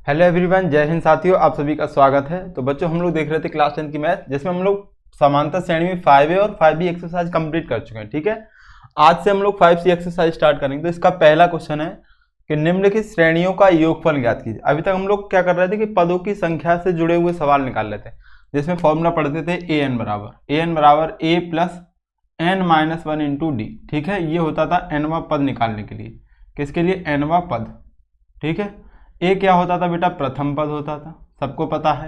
Hello everyone, जय हिंद साथियों, आप सभी का स्वागत है। तो बच्चों, हम लोग देख रहे थे क्लास 10 की मैथ, जिसमें हम लोग समांतर श्रेणी में 5A और 5B एक्सरसाइज कंप्लीट कर चुके हैं। ठीक है, आज से हम लोग 5C एक्सरसाइज स्टार्ट करेंगे। तो इसका पहला क्वेश्चन है कि निम्नलिखित श्रेणियों का योगफल ज्ञात कीजिए। अभी तक हम लोग क्या कर रहे थे कि पदों की संख्या से जुड़े हुए सवाल निकाल रहे थे, जिसमें फॉर्मूला पढ़ते थे an बराबर a plus n minus 1 into D. ठीक है, ये होता था nवां पद निकालने के लिए। किसके लिए? nवां पद। ठीक है, ए क्या होता था बेटा? प्रथम पद होता था, सबको पता है।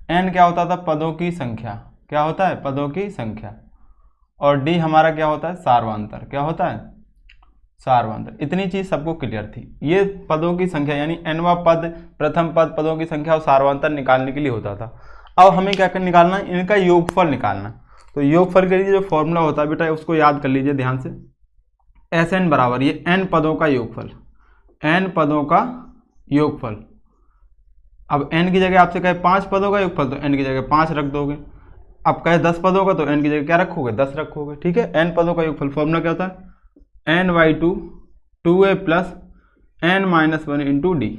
एन क्या होता था? पदों की संख्या। क्या होता है? पदों की संख्या। और डी हमारा क्या होता है? सार्वंतर। क्या होता है? सार्वंतर। इतनी चीज सबको क्लियर थी। ये पदों की संख्या यानी एनवा पद, प्रथम पद, पदों की संख्या और सार्वंतर निकालने के लिए होता था। अब हमें क्या कर निकालना है? इनका योगफल निकालना। तो योगफल के लिए जो फॉर्मूला होता है बेटा, उसको याद कर लीजिए ध्यान से। एस एन बराबर ये एन पदों का योगफल, एन पदों का योगफल। अब n की जगह आपसे कहे 5 पदों का योगफल, तो n की जगह 5 रख दोगे। अब कहे 10 पदों का, तो n की जगह क्या रखोगे? 10 रखोगे। ठीक है, n पदों का योगफल फॉर्मूला क्या होता है? n/2 2a plus n minus 1 into D.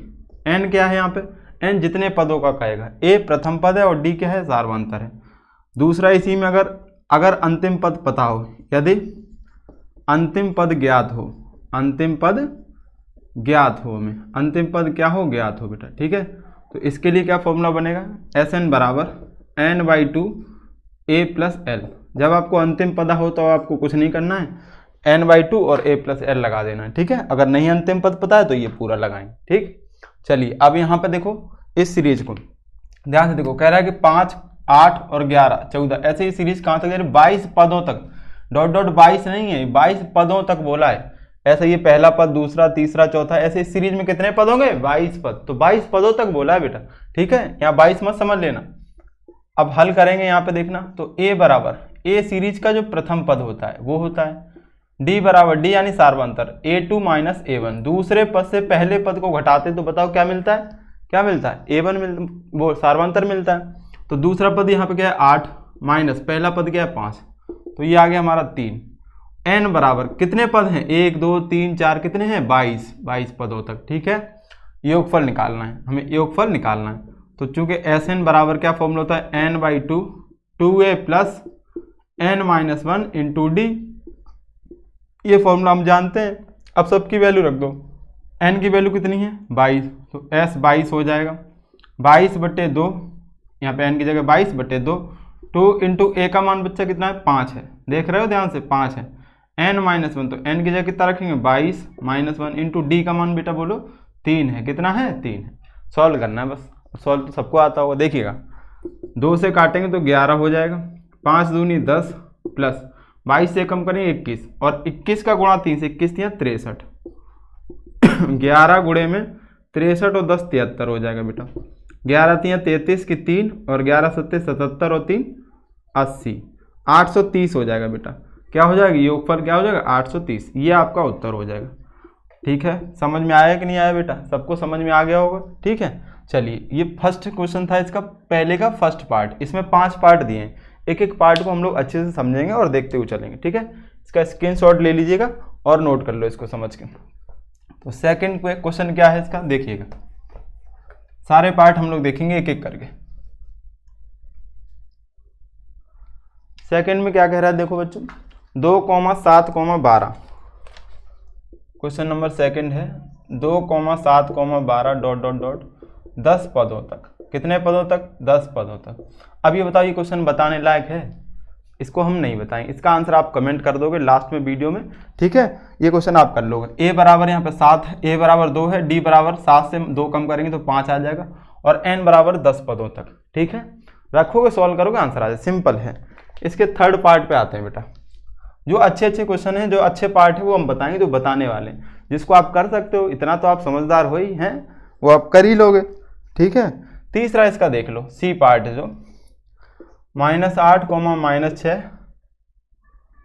n क्या है यहाँ पे? n जितने पदों का कहेगा। a प्रथम पद है और d क्या है? सार्वंतर है। दूसरा, इसी में अगर अंतिम पद पता हो, यदि अंतिम पद ज्ञात हो, अंतिम पद ज्ञात हो, हमें अंतिम पद क्या हो? ज्ञात हो बेटा। ठीक है, तो इसके लिए क्या फॉर्मूला बनेगा? एस एन बराबर n/2 a प्लस एल। जब आपको अंतिम पद हो तो आपको कुछ नहीं करना है, n/2 और a प्लस एल लगा देना है। ठीक है, अगर नहीं अंतिम पद पता है तो ये पूरा लगाएंगे। ठीक, चलिए अब यहाँ पे देखो, इस सीरीज को ध्यान से देखो। कह रहा है कि 5, 8 और 11, 14, ऐसे ही सीरीज कहाँ तक? 22 पदों तक। डॉट डॉट 22 नहीं है, 22 पदों तक बोला है। ऐसा ये पहला पद, दूसरा, तीसरा, चौथा, ऐसे इस सीरीज में कितने पद होंगे? 22 पद। तो 22 पदों तक बोला है बेटा। ठीक है, यहाँ 22 मत समझ लेना। अब हल करेंगे, यहाँ पे देखना। तो a बराबर, a सीरीज का जो प्रथम पद होता है वो होता है। d बराबर, d यानी सार्वंतर, a2 माइनस a1। दूसरे पद से पहले पद को घटाते तो बताओ क्या मिलता है? क्या मिलता है? a1 वो सार्वंतर मिलता है। तो दूसरा पद यहाँ पे क्या है? 8 माइनस पहला पद क्या है? 5। तो ये आ गया हमारा 3। n बराबर कितने पद हैं? 1 2 3 4, कितने हैं? 22 पदों तक। ठीक है, योगफल निकालना है, हमें योगफल निकालना है। तो चूंकि एस एन बराबर क्या फॉर्मूला होता है? n/2 2a plus n minus 1 into D. ये फॉर्मूला हम जानते हैं। अब सबकी वैल्यू रख दो। n की वैल्यू कितनी है? 22, तो s 22 हो जाएगा। 22/2, यहाँ पे n की जगह 22/2। 2 इंटू a का मान बच्चा कितना है? 5 है। देख रहे हो ध्यान से? 5 है। n माइनस 1, तो n की जगह कितना रखेंगे? 22 माइनस 1 इंटू डी का मान बेटा बोलो 3 है। कितना है? 3 है। सॉल्व करना है बस। सॉल्व तो सबको आता होगा। देखिएगा, 2 से काटेंगे तो 11 हो जाएगा। 5 दूनी 10 प्लस 22 से कम करेंगे 21, और 21 का गुणा 3 से 21 दिया 63। 11 गुणे में 63 और 10 73 हो जाएगा बेटा। 11 3 33 की 3, और 11 7 77 और 3 80, 830 हो जाएगा बेटा। क्या हो जाएगा? योगफल क्या हो जाएगा? 830। ये आपका उत्तर हो जाएगा। ठीक है, समझ में आया कि नहीं आया बेटा? सबको समझ में आ गया होगा। ठीक है, चलिए ये फर्स्ट क्वेश्चन था, इसका पहले का फर्स्ट पार्ट। इसमें 5 पार्ट दिए हैं, एक एक पार्ट को हम लोग अच्छे से समझेंगे और देखते हुए चलेंगे। ठीक है, इसका स्क्रीनशॉट ले लीजिएगा और नोट कर लो इसको समझ के। तो सेकेंड क्वेश्चन क्या है इसका? देखिएगा, सारे पार्ट हम लोग देखेंगे एक एक करके। सेकेंड में क्या कह रहा है? देखो बच्चों, 2,7,12 क्वेश्चन नंबर सेकंड है। 2,7,12 डॉट डॉट डॉट 10 पदों तक। कितने पदों तक? 10 पदों तक। अब ये बताओ, ये क्वेश्चन बताने लायक है? इसको हम नहीं बताएंगे, इसका आंसर आप कमेंट कर दोगे लास्ट में वीडियो में। ठीक है, ये क्वेश्चन आप कर लोगे। a बराबर यहाँ पे 7 है, a बराबर 2 है, d बराबर 7 से 2 कम करेंगे तो 5 आ जाएगा, और n बराबर 10 पदों तक। ठीक है, रखोगे, सॉल्व करोगे, आंसर आ जाए। सिंपल है। इसके थर्ड पार्ट पे आते हैं बेटा। जो अच्छे अच्छे क्वेश्चन हैं, जो अच्छे पार्ट है वो हम बताएंगे, जो बताने वाले हैं, जिसको आप कर सकते हो। इतना तो आप समझदार हो ही हैं, वो आप कर ही लोगे। ठीक है, तीसरा इसका देख लो, सी पार्ट है जो -8, -6,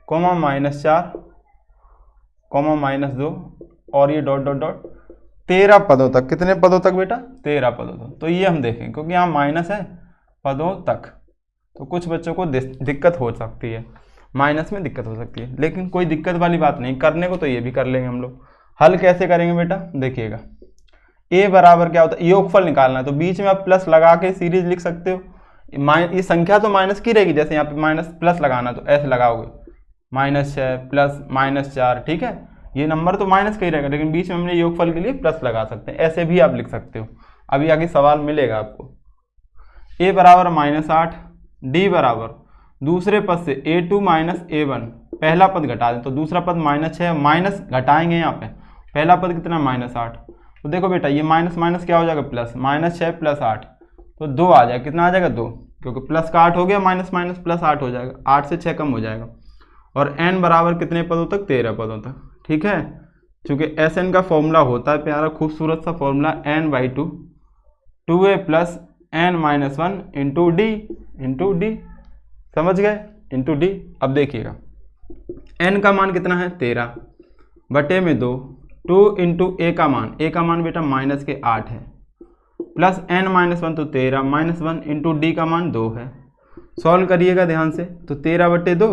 -4, -2, और ये डॉट डॉट डॉट 13 पदों तक। कितने पदों तक बेटा? 13 पदों तक। तो ये हम देखें, क्योंकि यहाँ माइनस है पदों तक, तो कुछ बच्चों को दिक्कत हो सकती है, माइनस में दिक्कत हो सकती है, लेकिन कोई दिक्कत वाली बात नहीं। करने को तो ये भी कर लेंगे हम लोग। हल कैसे करेंगे बेटा? देखिएगा, ए बराबर क्या होता है, योगफल निकालना है तो बीच में आप प्लस लगा के सीरीज लिख सकते हो। ये संख्या तो माइनस की रहेगी, जैसे यहाँ पे माइनस प्लस लगाना तो ऐसे लगाओगे -6 प्लस -4, ठीक है, ये नंबर तो माइनस का ही रहेगा लेकिन बीच में हमने योगफल के लिए प्लस लगा सकते हैं, ऐसे भी आप लिख सकते हो। अभी आगे सवाल मिलेगा आपको। a बराबर -8, d बराबर दूसरे पद से a2 - a1, पहला पद घटा दें तो दूसरा पद -6, माइनस घटाएंगे यहाँ पे, पहला पद कितना -8, तो देखो बेटा ये माइनस माइनस क्या हो जाएगा प्लस, -6 + 8 तो 2 आ जाएगा, कितना आ जाएगा 2, क्योंकि प्लस का 8 हो गया, माइनस माइनस प्लस 8 हो जाएगा, 8 से 6 कम हो जाएगा। और n बराबर कितने पदों तक, 13 पदों तक, ठीक है। चूँकि Sn का फॉर्मूला होता है प्यारा खूबसूरत सा formula n/2 2a + n-1 into d, समझ गए, इंटू d। अब देखिएगा n का मान कितना है 13 बटे में 2, 2 इंटू a का मान बेटा -8 है, प्लस n-1 तो 13 -1 इंटू d का मान 2 है। सॉल्व करिएगा ध्यान से, तो 13 बटे 2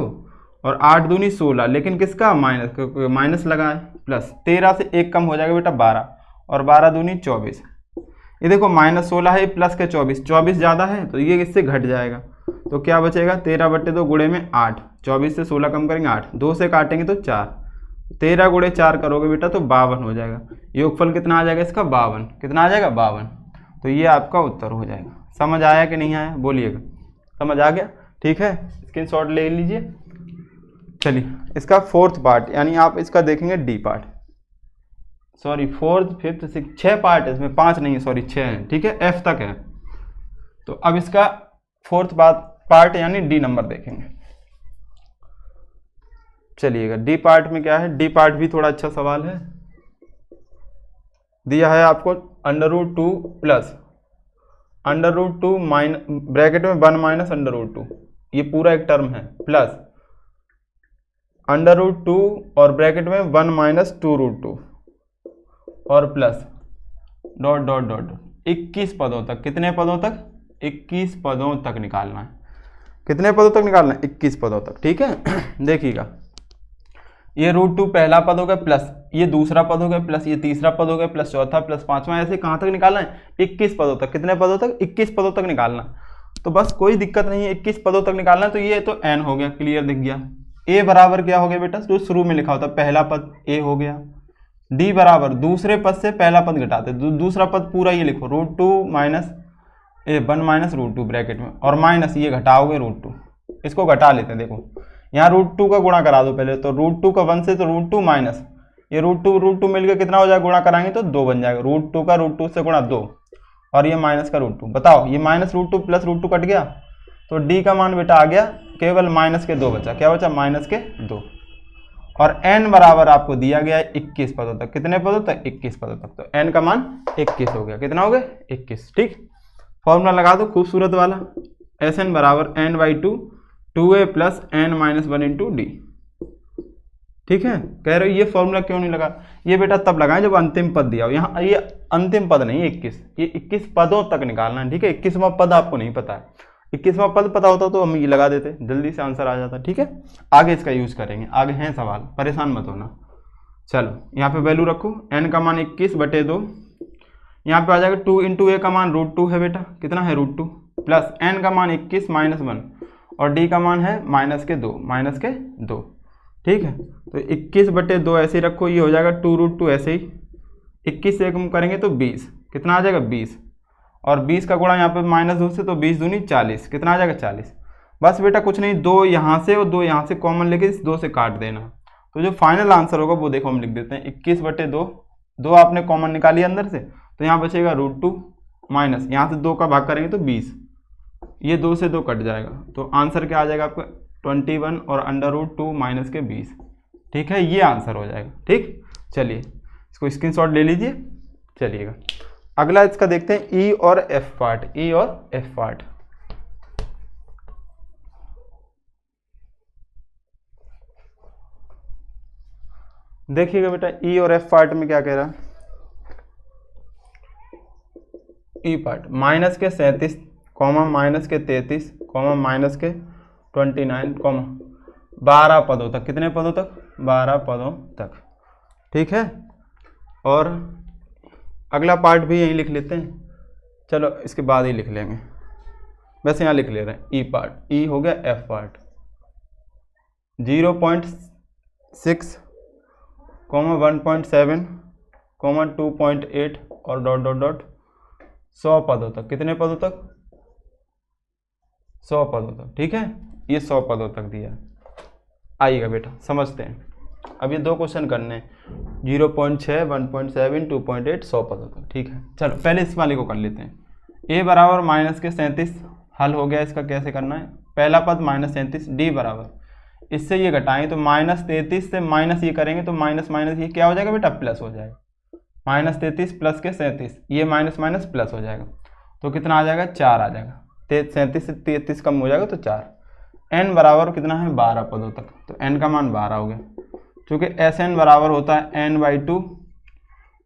और 8 दूनी 16, लेकिन किसका माइनस, क्योंकि माइनस लगा है, प्लस 13 से 1 कम हो जाएगा बेटा 12 और 12 दूनी 24। ये देखो -16 है प्लस के 24 ज़्यादा है तो ये इससे घट जाएगा, तो क्या बचेगा 13 बटे 2 गुणे में 8, 24 से 16 कम करेंगे 8, 2 से काटेंगे तो 4, 13 गुणे 4 करोगे बेटा तो 52 हो जाएगा। योगफल कितना आ जाएगा इसका 52, कितना आ जाएगा 52, तो ये आपका उत्तर हो जाएगा। समझ आया कि नहीं आया, बोलिएगा, समझ आ गया, ठीक है, स्क्रीनशॉट ले लीजिए। चलिए इसका फोर्थ पार्ट, यानी आप इसका देखेंगे D part, sorry fourth fifth six 6 part है इसमें, 5 नहीं है, सॉरी 6 है, ठीक है, एफ तक है। तो अब इसका फोर्थ पार्ट यानी डी नंबर देखेंगे। चलिएगा डी पार्ट में क्या है, डी पार्ट भी थोड़ा अच्छा सवाल है, दिया है आपको √2 प्लस √2 ब्रैकेट में 1 - √2, ये पूरा एक टर्म है, प्लस √2 और ब्रैकेट में 1 - 2√2 और प्लस डॉट डॉट डॉट 21 पदों तक, कितने पदों तक, 21 पदों तक निकालना है, कितने पदों तक निकालना है, 21 पदों तक, ठीक है। देखिएगा ये √2 पहला पद हो गया, प्लस ये दूसरा पद हो गया, प्लस ये तीसरा पद हो गया, प्लस चौथा, प्लस पांचवा, ऐसे कहाँ तक निकालना है, 21 पदों तक, कितने पदों तक, 21 पदों तक निकालना। तो बस कोई दिक्कत नहीं है, 21 पदों तक निकालना है, तो ये तो n हो गया, क्लियर दिख गया। a बराबर क्या हो गया बेटा, जो शुरू में लिखा होता है पहला पद a हो गया। d बराबर दूसरे पद से पहला पद घटाते, दूसरा पद पूरा ये लिखो, √2 - 1 - √2 ब्रैकेट में, और माइनस ये घटाओगे √2, इसको घटा लेते हैं, देखो यहाँ √2 का गुणा करा दो पहले, तो √2 का 1 से तो √2 माइनस ये √2 मिलकर कितना हो जाएगा, गुणा कराएंगे तो 2 बन जाएगा, √2 का √2 से गुणा 2 और ये माइनस का √2, बताओ ये -√2 प्लस √2 कट गया, तो d का मान बेटा आ गया केवल -2 बचा, क्या बचा -2, और n बराबर आपको दिया गया है 21 पदों तक, कितने पदों तक, 21 पदों तक, तो n का मान 21 हो गया, कितना हो गया 21, ठीक। फॉर्मूला लगा दो खूबसूरत वाला, Sn बराबर n/2 2a + n-1 into d, ठीक है। कह रहे हो ये फॉर्मूला क्यों नहीं लगा, ये बेटा तब लगाएं जब अंतिम पद दिया हो, यहाँ ये अंतिम पद नहीं 21, ये 21 पदों तक निकालना है, ठीक है। 21वां पद आपको नहीं पता है, 21वां पद पता होता तो हम ये लगा देते, जल्दी से आंसर आ जाता, ठीक है। आगे इसका यूज करेंगे, आगे हैं सवाल, परेशान मत होना। चलो यहाँ पे वैल्यू रखो, n का मान 21 बटे 2, यहाँ पे आ जाएगा 2 इंटू a का मान √2 है बेटा, कितना है √2, प्लस n का मान 21 - 1 और d का मान है -2, ठीक है। तो 21 बटे 2 ऐसे ही रखो, ये हो जाएगा 2√2 ऐसे ही, 21 से कम करेंगे तो 20, कितना आ जाएगा 20, और 20 का गुणा यहाँ पे -2 से, तो 20 दूनी 40, कितना आ जाएगा 40। बस बेटा कुछ नहीं, 2 यहाँ से और 2 यहाँ से कॉमन लेके इस 2 से काट देना, तो जो फाइनल आंसर होगा वो देखो हम लिख देते हैं 21 बटे 2, 2 आपने कॉमन निकाली अंदर से, तो यहाँ बचेगा √2 माइनस यहाँ से 2 का भाग करेंगे तो 20, ये 2 से 2 कट जाएगा, तो आंसर क्या आ जाएगा आपका 21 और √2 माइनस के 20, ठीक है, ये आंसर हो जाएगा, ठीक। चलिए इसको स्क्रीनशॉट ले लीजिए। चलिएगा अगला इसका देखते हैं ई और एफ पार्ट, देखिएगा बेटा ई और एफ पार्ट में क्या कह रहा है, ई पार्ट -37, -33, -29, 12 पदों तक, कितने पदों तक, 12 पदों तक, ठीक है। और अगला पार्ट भी यहीं लिख लेते हैं, चलो इसके बाद ही लिख लेंगे, वैसे यहाँ लिख ले रहे हैं ई पार्ट, ई हो गया एफ पार्ट 0.6, 1.7, 2.8 और डॉट डॉट डॉट 100 पदों तक। कितने पदों तक? 100 पदों तक। ठीक है, ये 100 पदों तक दिया। आइएगा बेटा समझते हैं। अब ये 2 क्वेश्चन करने हैं, 0.6, 1.7, 2.8, 100 पदों तक। ठीक है, चलो पहले इस वाले को कर लेते हैं। a बराबर माइनस के 37 हल हो गया। इसका कैसे करना है? पहला पद माइनस 37, डी बराबर, इससे ये घटाएं तो माइनस 33 से माइनस ये करेंगे तो माइनस माइनस ये क्या हो जाएगा बेटा? प्लस हो जाएगा। माइनस 33 प्लस के 37, ये माइनस माइनस प्लस हो जाएगा तो कितना आ जाएगा? 4 आ जाएगा। 37 से 33 कम हो जाएगा तो 4। n बराबर कितना है? 12 पदों तक, तो n का मान 12 हो गया। क्योंकि Sn बराबर होता है n/2,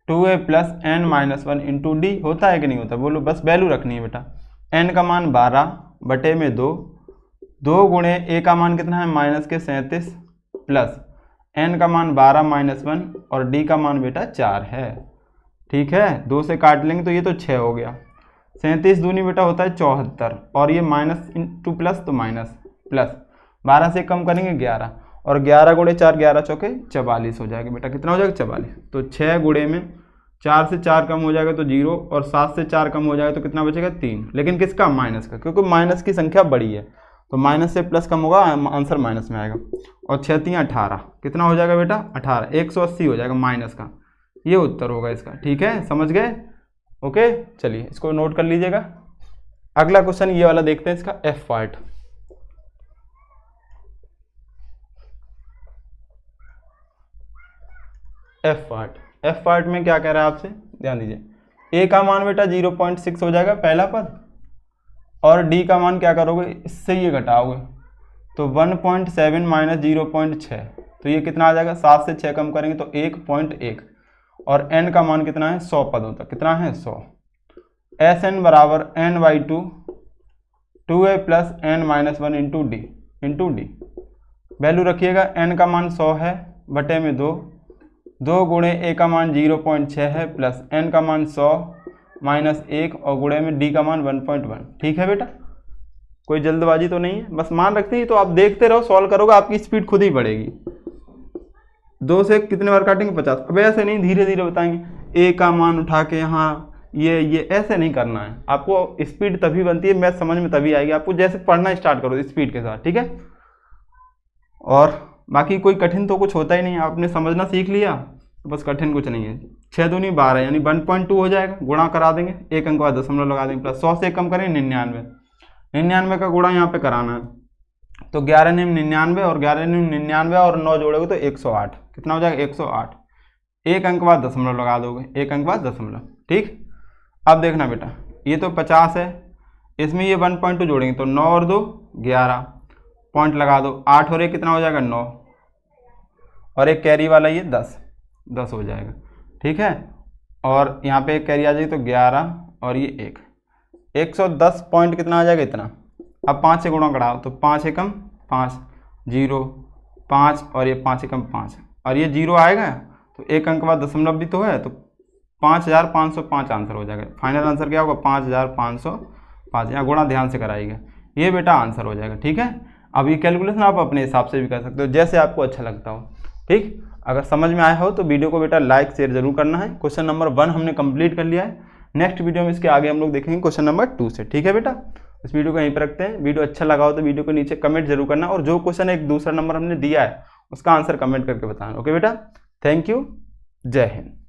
2a plus n minus 1 into D. होता है कि नहीं होता? बोलो, बस वैल्यू रखनी है बेटा। n का मान 12 बटे में 2 गुणे a का मान कितना है? माइनस के 37 प्लस n का मान 12 माइनस 1 और d का मान बेटा 4 है। ठीक है, 2 से काट लेंगे तो ये तो 6 हो गया। 37 दूनी बेटा होता है 74 और ये माइनस इंटू प्लस तो माइनस प्लस 12 से कम करेंगे 11 और 11 गुणे 4 11 चौके 44 हो जाएगा बेटा। कितना हो जाएगा? 44। तो 6 गुणे में 4 से 4 कम हो जाएगा तो 0 और 7 से 4 कम हो जाएगा तो कितना बचेगा? 3। लेकिन किसका? माइनस का, क्योंकि माइनस की संख्या बड़ी है तो माइनस से प्लस कम होगा, आंसर माइनस में आएगा। और 6 3 18, कितना हो जाएगा बेटा? 18, 180 हो जाएगा माइनस का। ये उत्तर होगा इसका। ठीक है, समझ गए? ओके, चलिए इसको नोट कर लीजिएगा। अगला क्वेश्चन ये वाला देखते हैं, इसका एफ पार्ट। एफ पार्ट में क्या कह रहा है आपसे? ध्यान दीजिए। ए का मान बेटा 0.6 हो जाएगा पहला पद, और डी का मान क्या करोगे? इससे ये घटाओगे तो 1.7 माइनस 0.6, तो ये कितना आ जाएगा? 7 से 6 कम करेंगे तो 1.1 और n का मान कितना है? 100 पदों तक। कितना है? 100। Sn बराबर n/2, 2a plus n minus 1 into D. Value रखिएगा, n का मान 100 है बटे में 2 गुणे a का मान 0.6 है प्लस n का मान 100 माइनस 1 और गुणे में d का मान 1.1। ठीक है बेटा, कोई जल्दबाजी तो नहीं है, बस मान रखते हैं। तो आप देखते रहो, सॉल्व करोगे, आपकी स्पीड खुद ही बढ़ेगी। 2 से कितने बार काटेंगे? 50। अब ऐसे नहीं, धीरे धीरे बताएंगे। a का मान उठा के यहाँ ये ऐसे नहीं करना है। आपको स्पीड तभी बनती है, मैथ समझ में तभी आएगी आपको जैसे पढ़ना स्टार्ट करो स्पीड के साथ। ठीक है, और बाकी कोई कठिन तो कुछ होता ही नहीं, आपने समझना सीख लिया तो बस कठिन कुछ नहीं है। 6 दूनी 12 यानी 1.2 हो जाएगा। गुणा करा देंगे, 1 अंक बाद दशमलव लगा देंगे प्लस 100 से कम करें 99 का गुणा यहाँ पे कराना है तो 11 निम 99 और 11 निम 99 और 9 जोड़ोगे तो 108। कितना हो जाएगा? 108। 1 अंक बाद दशमलव लगा दोगे, 1 अंक बाद दशमलव। ठीक, अब देखना बेटा, ये तो 50 है, इसमें ये 1.2 जोड़ेंगे तो 9 और 2 11, पॉइंट लगा दो। 8 और 1 कितना हो जाएगा? 9 और एक कैरी वाला ये 10 हो जाएगा। ठीक है, और यहाँ पे एक कैरी आ जाएगी तो 11 और ये 1, 110 पॉइंट कितना आ जाएगा? इतना। अब 5 से गुणा कराओ तो 5 एकम 5, 0 5 और ये 5 एकम 5 और ये 0 आएगा तो 1 अंक बाद दशमलव भी तो है तो 5505 आंसर हो जाएगा। फाइनल आंसर क्या होगा? 5505। यहाँ गुणा ध्यान से कराइएगा, ये बेटा आंसर हो जाएगा। ठीक है, अब ये कैलकुलेशन आप अपने हिसाब से भी कर सकते हो, जैसे आपको अच्छा लगता हो। ठीक, अगर समझ में आया हो तो वीडियो को बेटा लाइक शेयर जरूर करना है। क्वेश्चन नंबर 1 हमने कंप्लीट कर लिया है। नेक्स्ट वीडियो में इसके आगे हम लोग देखेंगे क्वेश्चन नंबर 2 से। ठीक है बेटा, इस वीडियो को यहीं पर रखते हैं। वीडियो अच्छा लगा हो तो वीडियो को नीचे कमेंट जरूर करना और जो क्वेश्चन एक दूसरा नंबर हमने दिया है उसका आंसर कमेंट करके बताना। ओके बेटा, थैंक यू, जय हिंद।